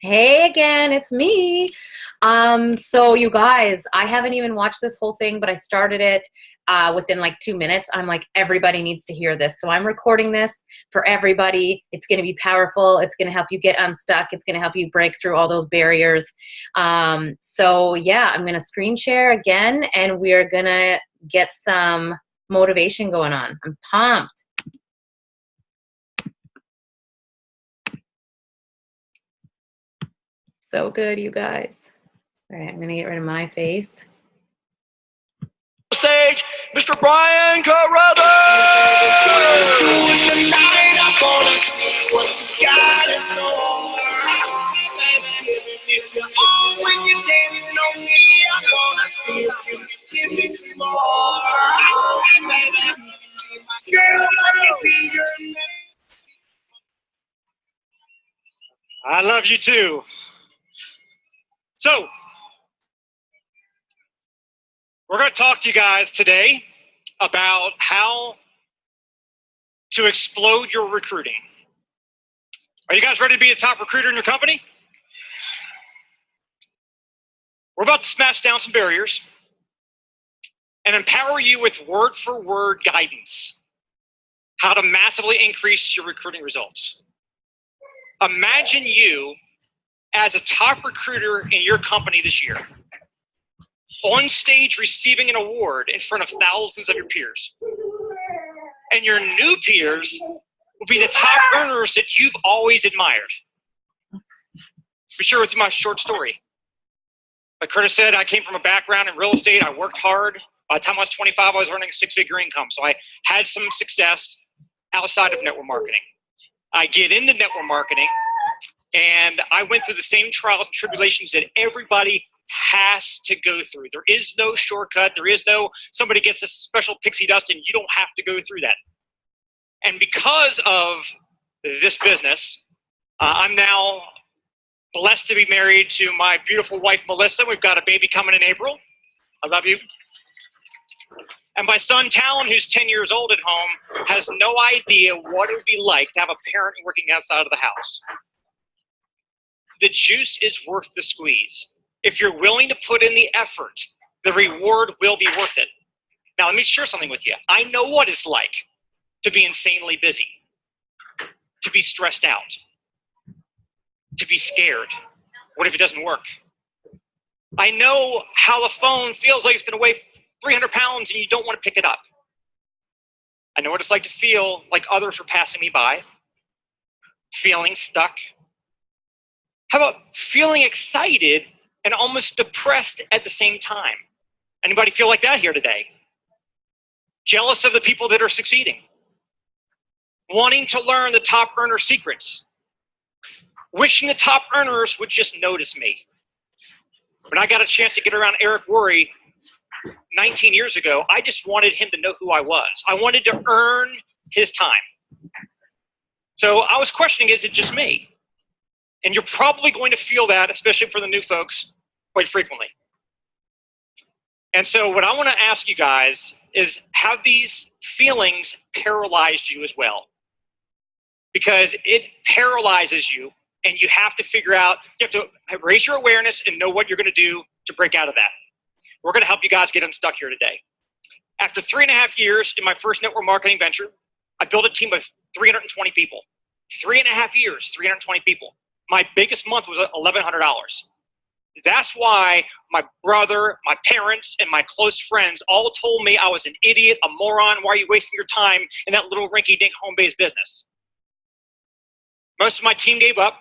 Hey again, it's me. So you guys, I haven't even watched this whole thing, but I started it within like 2 minutes. I'm like, everybody needs to hear this. So I'm recording this for everybody. It's going to be powerful. It's going to help you get unstuck. It's going to help you break through all those barriers. So yeah, I'm going to screen share again, and we're going to get some motivation going on. I'm pumped. So good, you guys. All right, I'm going to get rid of my face. Stage, Mr. Brian Carruthers! I love you too. So, we're going to talk to you guys today about how to explode your recruiting. Are you guys ready to be a top recruiter in your company? We're about to smash down some barriers and empower you with word-for-word guidance, how to massively increase your recruiting results. Imagine you as a top recruiter in your company this year, on stage receiving an award in front of thousands of your peers. And your new peers will be the top earners that you've always admired. Be sure with my short story. Like Curtis said, I came from a background in real estate. I worked hard. By the time I was 25, I was earning a six-figure income. So I had some success outside of network marketing. I get into network marketing, and I went through the same trials and tribulations that everybody has to go through. There is no shortcut. There is no somebody gets a special pixie dust and you don't have to go through that. And because of this business, I'm now blessed to be married to my beautiful wife, Melissa. We've got a baby coming in April. I love you. And my son, Talon, who's 10 years old at home, has no idea what it would be like to have a parent working outside of the house. The juice is worth the squeeze. If you're willing to put in the effort, the reward will be worth it. Now, let me share something with you. I know what it's like to be insanely busy, to be stressed out, to be scared. What if it doesn't work? I know how the phone feels like it's going to weigh 300 pounds and you don't want to pick it up. I know what it's like to feel like others are passing me by, feeling stuck. How about feeling excited and almost depressed at the same time? Anybody feel like that here today? Jealous of the people that are succeeding? Wanting to learn the top earner secrets? Wishing the top earners would just notice me? When I got a chance to get around Eric Worre 19 years ago, I just wanted him to know who I was. I wanted to earn his time. So I was questioning, is it just me? And you're probably going to feel that, especially for the new folks, quite frequently. And so what I want to ask you guys is, have these feelings paralyzed you as well? Because it paralyzes you, and you have to figure out, you have to raise your awareness and know what you're going to do to break out of that. We're going to help you guys get unstuck here today. After 3.5 years in my first network marketing venture, I built a team of 320 people. 3.5 years, 320 people. My biggest month was $1,100. That's why my brother, my parents, and my close friends all told me I was an idiot, a moron. Why are you wasting your time in that little rinky-dink home-based business? Most of my team gave up.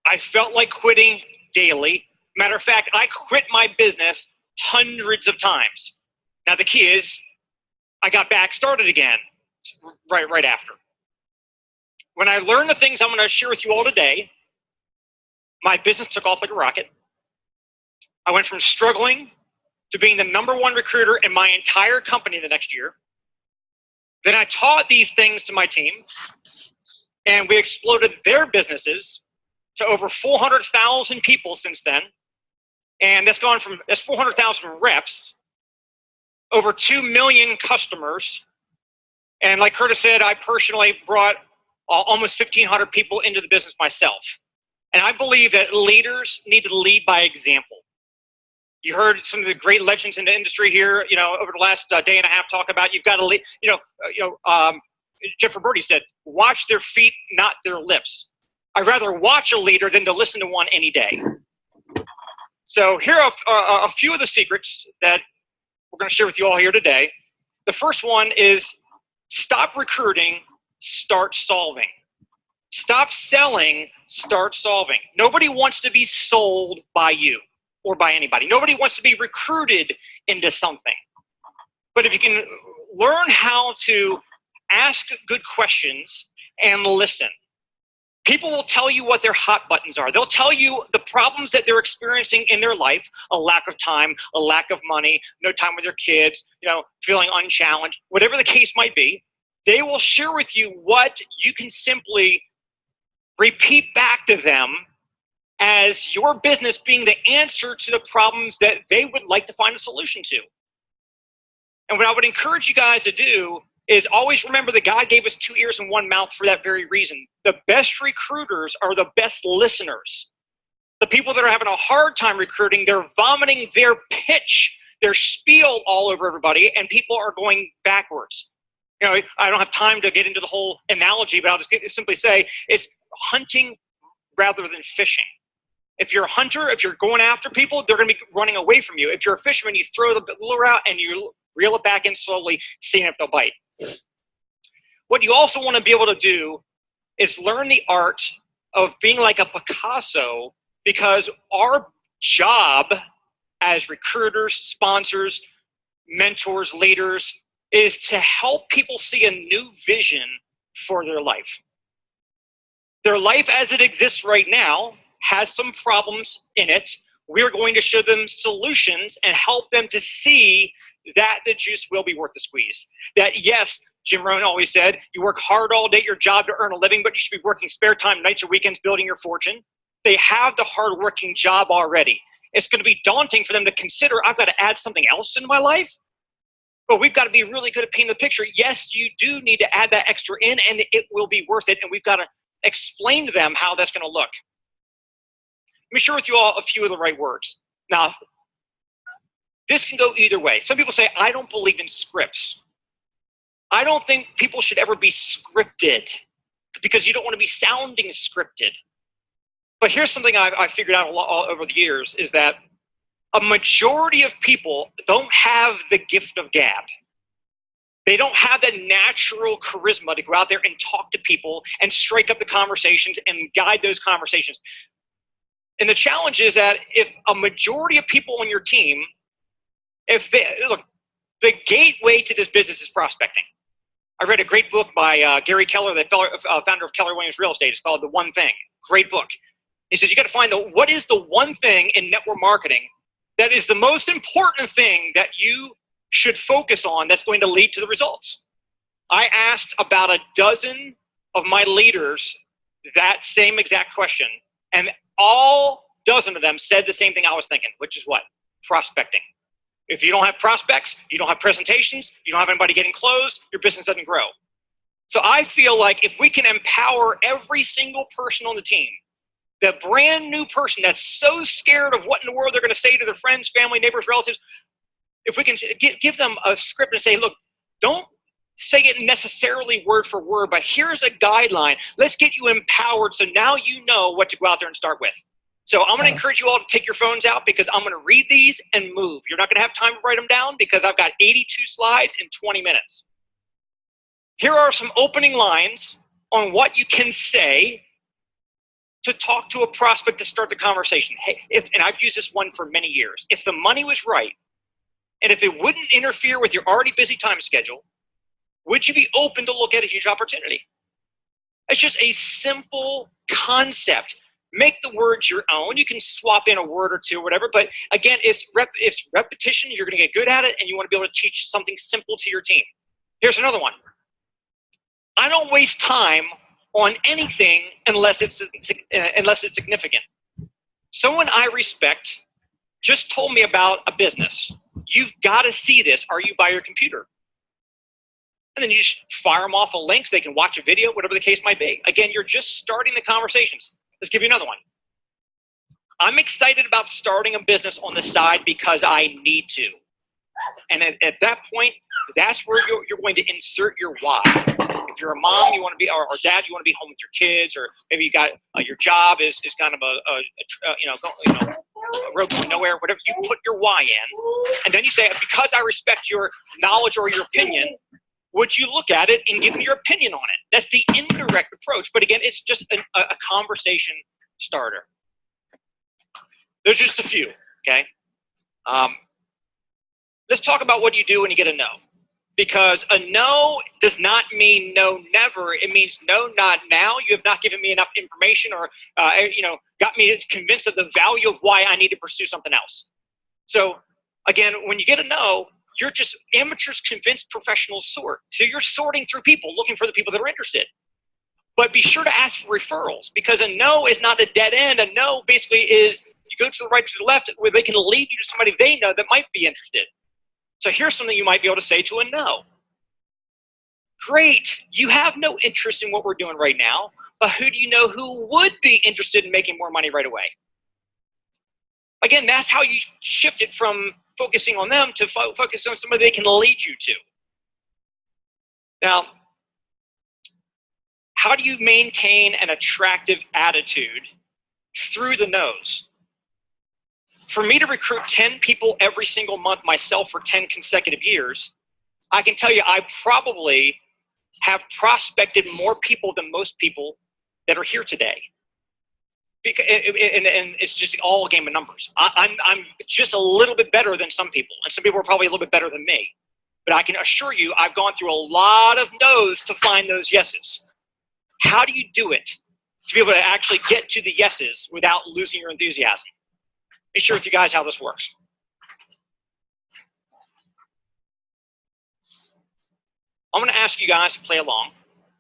I felt like quitting daily. Matter of fact, I quit my business hundreds of times. Now the key is, I got back started again right after. When I learned the things I'm going to share with you all today, my business took off like a rocket. I went from struggling to being the #1 recruiter in my entire company the next year. Then I taught these things to my team, and we exploded their businesses to over 400,000 people since then. And that's 400,000 reps, over 2 million customers. And like Curtis said, I personally brought almost 1,500 people into the business myself. And I believe that leaders need to lead by example. You heard some of the great legends in the industry here, over the last day and a half talk about you've got to lead, Jeffrey Birdie said, watch their feet, not their lips. I'd rather watch a leader than to listen to one any day. So here are a few of the secrets that we're going to share with you all here today. The first one is stop recruiting, start solving. Stop selling, start solving. Nobody wants to be sold by you or by anybody. Nobody wants to be recruited into something. But if you can learn how to ask good questions and listen, people will tell you what their hot buttons are. They'll tell you the problems that they're experiencing in their life, a lack of time, a lack of money, no time with their kids, feeling unchallenged, whatever the case might be. They will share with you what you can simply repeat back to them as your business being the answer to the problems that they would like to find a solution to. And what I would encourage you guys to do is always remember that God gave us 2 ears and 1 mouth for that very reason. The best recruiters are the best listeners. The people that are having a hard time recruiting, they're vomiting their pitch, their spiel all over everybody, and people are going backwards. I don't have time to get into the whole analogy, but I'll just simply say it's hunting rather than fishing. If you're a hunter, if you're going after people, they're going to be running away from you. If you're a fisherman, you throw the lure out and you reel it back in slowly, seeing if they'll bite. What you also want to be able to do is learn the art of being like a Picasso, because our job as recruiters, sponsors, mentors, leaders, is to help people see a new vision for their life. Their life as it exists right now has some problems in it. We're going to show them solutions and help them to see that the juice will be worth the squeeze. That yes, Jim Rohn always said, you work hard all day at your job to earn a living, but you should be working spare time, nights or weekends, building your fortune. They have the hard-working job already. It's going to be daunting for them to consider, I've got to add something else in my life. But we've got to be really good at painting the picture. Yes, you do need to add that extra in, and it will be worth it. And we've got to explain to them how that's going to look. Let me share with you all a few of the right words. Now, this can go either way. Some people say, I don't believe in scripts. I don't think people should ever be scripted because you don't want to be sounding scripted. But here's something I've figured out all over the years is that a majority of people don't have the gift of gab. They don't have that natural charisma to go out there and talk to people and strike up the conversations and guide those conversations. And the challenge is that if a majority of people on your team, look, the gateway to this business is prospecting. I read a great book by Gary Keller, the founder of Keller Williams Real Estate. It's called The One Thing. Great book. He says you got to find what is the one thing in network marketing that is the most important thing that you should focus on that's going to lead to the results. I asked about a dozen of my leaders that same exact question, and all dozen of them said the same thing I was thinking, which is what? Prospecting. If you don't have prospects, you don't have presentations, you don't have anybody getting closed, your business doesn't grow. So I feel like if we can empower every single person on the team, the brand new person that's so scared of what in the world they're going to say to their friends, family, neighbors, relatives, if we can give them a script and say, look, don't say it necessarily word for word, but here's a guideline. Let's get you empowered so now you know what to go out there and start with. So I'm going to encourage you all to take your phones out because I'm going to read these and move. You're not going to have time to write them down because I've got 82 slides in 20 minutes. Here are some opening lines on what you can say to talk to a prospect to start the conversation. Hey, and I've used this one for many years. If the money was right, and if it wouldn't interfere with your already busy time schedule, would you be open to look at a huge opportunity? It's just a simple concept. Make the words your own. You can swap in a word or two or whatever, but again, it's repetition. You're going to get good at it, and you want to be able to teach something simple to your team. Here's another one. I don't waste time on anything unless it's significant. Someone I respect just told me about a business. You've got to see this. Are you by your computer? And then you just fire them off a link so they can watch a video, whatever the case might be. Again, you're just starting the conversations. Let's give you another one. I'm excited about starting a business on the side because I need to. And at that point, that's where you're going to insert your why. If you're a mom, you want to be, or dad, you want to be home with your kids, or maybe you got your job is kind of a road going nowhere. Whatever, you put your why in, and then you say, because I respect your knowledge or your opinion, would you look at it and give me your opinion on it? That's the indirect approach. But again, it's just a conversation starter. There's just a few. Okay. Let's talk about what you do when you get a no. Because a no does not mean no never. It means no not now. You have not given me enough information or got me convinced of the value of why I need to pursue something else. So again, when you get a no, you're just amateurs convinced professionals sort. So you're sorting through people, looking for the people that are interested. But be sure to ask for referrals, because a no is not a dead end. A no basically is you go to the right, to the left, where they can lead you to somebody they know that might be interested. So here's something you might be able to say to a no. Great, you have no interest in what we're doing right now, but who do you know who would be interested in making more money right away? Again, that's how you shift it from focusing on them to focus on somebody they can lead you to. Now, how do you maintain an attractive attitude through the no's? For me to recruit 10 people every single month myself for 10 consecutive years, I can tell you I probably have prospected more people than most people that are here today. And it's just all a game of numbers. I'm just a little bit better than some people, and some people are probably a little bit better than me. But I can assure you I've gone through a lot of no's to find those yeses. How do you do it to be able to actually get to the yeses without losing your enthusiasm? Let me share with you guys how this works. I'm going to ask you guys to play along,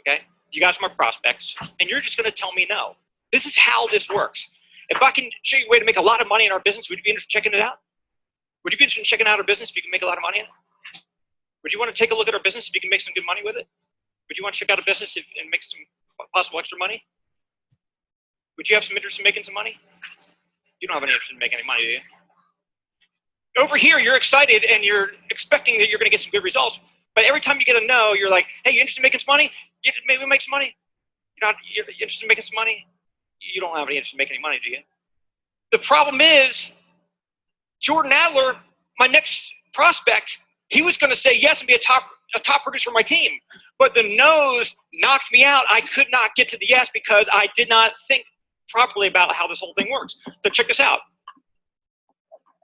okay? You guys are my prospects, and you're just going to tell me no. This is how this works. If I can show you a way to make a lot of money in our business, would you be interested in checking it out? Would you be interested in checking out our business if you can make a lot of money in it? Would you want to take a look at our business if you can make some good money with it? Would you want to check out a business and make some possible extra money? Would you have some interest in making some money? You don't have any interest in making any money, do you? Over here, you're excited and you're expecting that you're going to get some good results. But every time you get a no, you're like, hey, you interested in making some money? You maybe make some money? You're interested in making some money? You don't have any interest in making any money, do you? The problem is, Jordan Adler, my next prospect, he was going to say yes and be a top producer for my team. But the no's knocked me out. I could not get to the yes because I did not think properly about how this whole thing works. So check this out.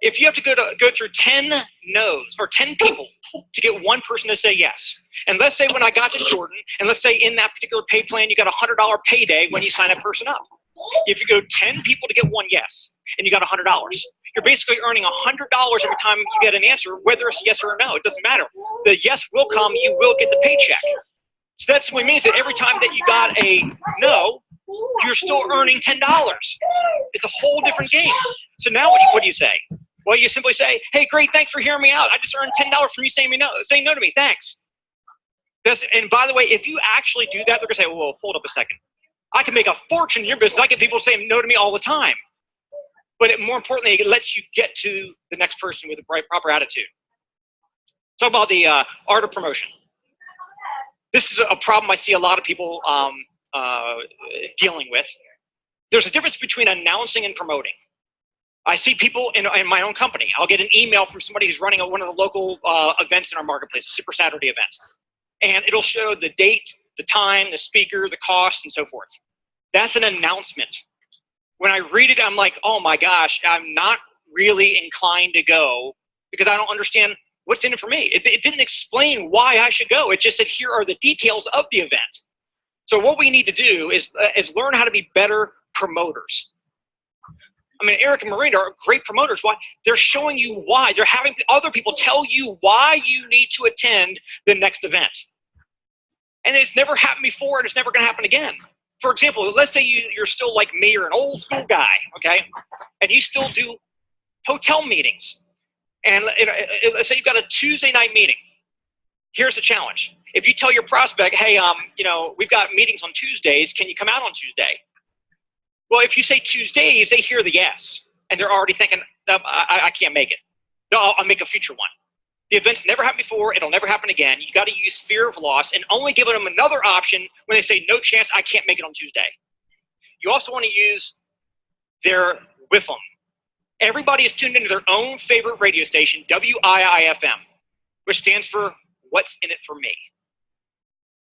If you have to go through 10 no's or 10 people to get one person to say yes, and let's say when I got to Jordan, and let's say in that particular pay plan, you got a $100 payday when you sign that person up. If you go 10 people to get one yes, and you got $100, you're basically earning $100 every time you get an answer, whether it's yes or a no. It doesn't matter. The yes will come, you will get the paycheck. So that's what it means, that every time that you got a no, you're still earning $10. It's a whole different game. So now what do you say? Well, you simply say, hey, great, thanks for hearing me out. I just earned $10 from you saying no to me. Thanks. And by the way, if you actually do that, they're going to say, whoa, hold up a second. I can make a fortune in your business. I get people saying no to me all the time. But more importantly, it lets you get to the next person with the proper attitude. Talk about the art of promotion. This is a problem I see a lot of people dealing with. There's a difference between announcing and promoting. I see people in my own company. I'll get an email from somebody who's running one of the local events in our marketplace, a Super Saturday event. And it'll show the date, the time, the speaker, the cost, and so forth. That's an announcement. When I read it, I'm like, oh my gosh, I'm not really inclined to go because I don't understand what's in it for me. It didn't explain why I should go. It just said, here are the details of the event. So what we need to do is learn how to be better promoters. I mean, Eric and Marina are great promoters. Why? They're showing you why. They're having other people tell you why you need to attend the next event. And it's never happened before, and it's never going to happen again. For example, let's say you're still like me, you're an old school guy, okay? And you still do hotel meetings. And let's say you've got a Tuesday night meeting. Here's the challenge. If you tell your prospect, hey, we've got meetings on Tuesdays, can you come out on Tuesday? Well, if you say Tuesdays, they hear the yes, and they're already thinking, no, I can't make it. No, I'll make a future one. The event's never happened before. It'll never happen again. You got to use fear of loss and only give them another option when they say, no chance, I can't make it on Tuesday. You also want to use their WIFM. Everybody is tuned into their own favorite radio station, WIIFM, which stands for What's in It for Me.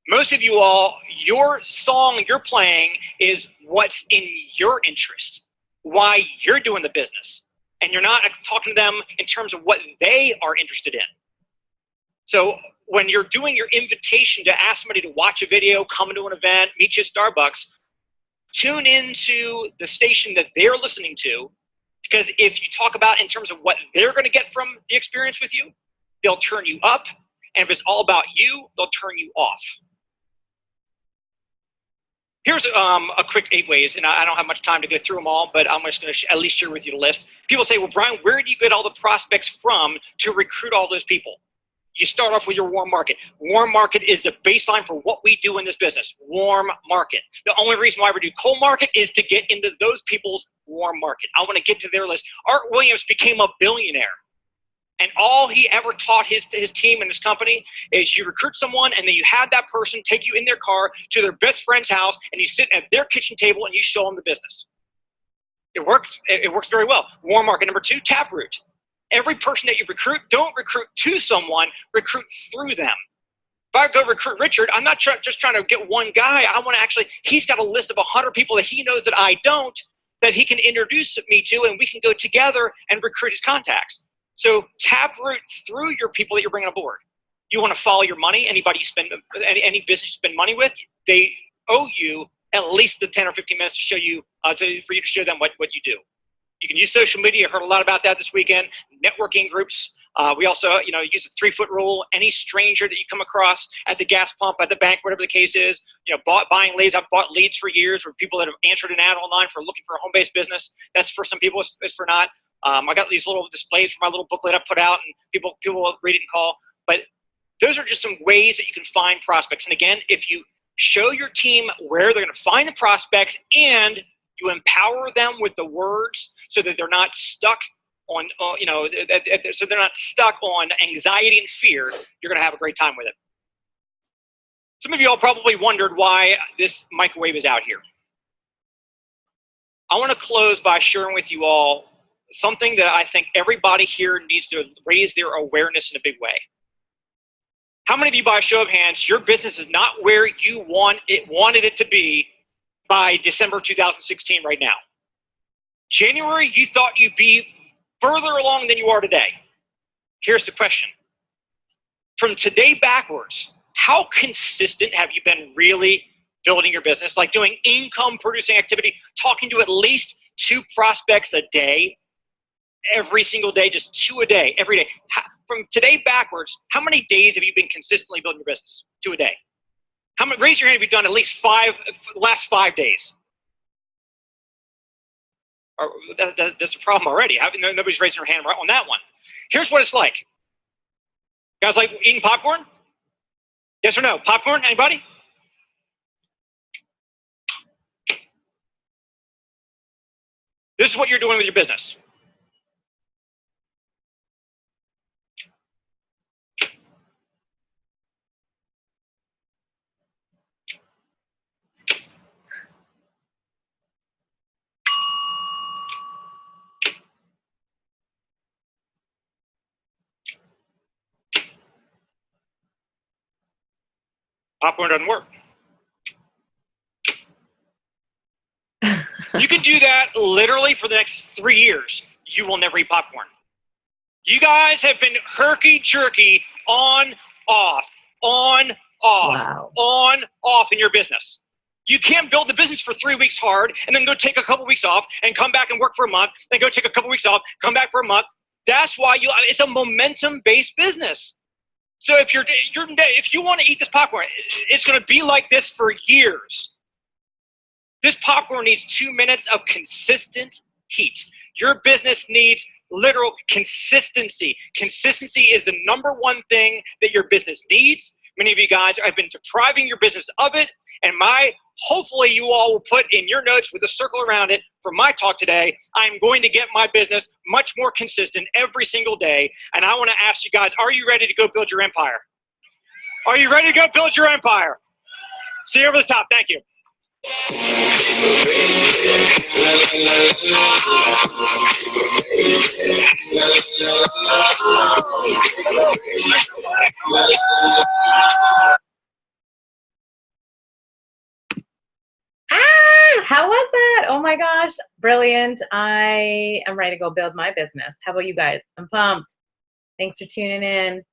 Most of you all, your song you're playing is what's in your interest, why you're doing the business. And you're not talking to them in terms of what they are interested in. So when you're doing your invitation to ask somebody to watch a video, come to an event, meet you at Starbucks, tune into the station that they're listening to, because if you talk about in terms of what they're going to get from the experience with you, they'll turn you up. And if it's all about you, they'll turn you off. Here's a quick 8 ways, and I don't have much time to go through them all, but I'm just going to at least share with you the list. People say, well, Brian, where do you get all the prospects from to recruit all those people? You start off with your warm market. Warm market is the baseline for what we do in this business. Warm market. The only reason why we do cold market is to get into those people's warm market. I want to get to their list. Art Williams became a billionaire. And all he ever taught his team and his company is you recruit someone and then you have that person take you in their car to their best friend's house and you sit at their kitchen table and you show them the business. It works very well. Warm market. Number 2, Taproot. Every person that you recruit, don't recruit to someone, recruit through them. If I go recruit Richard, I'm not just trying to get one guy. I want to actually, he's got a list of 100 people that he knows that I don't, that he can introduce me to, and we can go together and recruit his contacts. So taproot through your people that you're bringing aboard. You want to follow your money. Anybody you spend, any business you spend money with, they owe you at least the 10 or 15 minutes to show you, for you to show them what you do. You can use social media. I heard a lot about that this weekend. Networking groups. We also, use the 3-foot rule. Any stranger that you come across at the gas pump, at the bank, whatever the case is, buying leads. I've bought leads for years for people that have answered an ad online for looking for a home-based business. That's for some people. It's for not. I got these little displays for my little booklet I put out, and people will read it and call. But those are just some ways that you can find prospects. And again, if you show your team where they're going to find the prospects and you empower them with the words so that they're not stuck on, so they're not stuck on anxiety and fear, you're going to have a great time with it. Some of you all probably wondered why this microwave is out here. I want to close by sharing with you all something that I think everybody here needs to raise their awareness in a big way. How many of you, by a show of hands, your business is not where you wanted it to be by December 2016 right now? January, you thought you'd be further along than you are today. Here's the question. From today backwards, how consistent have you been really building your business? Like doing income producing activity, talking to at least 2 prospects a day, every single day, just 2 a day, every day. From today backwards, how many days have you been consistently building your business? 2 a day. Raise your hand if you've done at least last 5 days. That's a problem already. Nobody's raising their hand right on that one. Here's what it's like. You guys like eating popcorn? Yes or no? Popcorn, anybody? This is what you're doing with your business. Popcorn doesn't work. You can do that literally for the next 3 years. You will never eat popcorn. You guys have been herky-jerky on, off, on, off, Wow. on, off in your business. You can't build the business for 3 weeks hard and then go take a couple weeks off and come back and work for a month, then go take a couple weeks off, come back for a month. That's why it's a momentum-based business. So if you want to eat this popcorn, it's going to be like this for years. This popcorn needs 2 minutes of consistent heat. Your business needs literal consistency. Consistency is the number one thing that your business needs. Many of you guys have been depriving your business of it, And hopefully you all will put in your notes with a circle around it for my talk today. I'm going to get my business much more consistent every single day. And I want to ask you guys, are you ready to go build your empire? Are you ready to go build your empire? See you over the top. Thank you. How was that? Oh my gosh, brilliant. I am ready to go build my business. How about you guys? I'm pumped. Thanks for tuning in.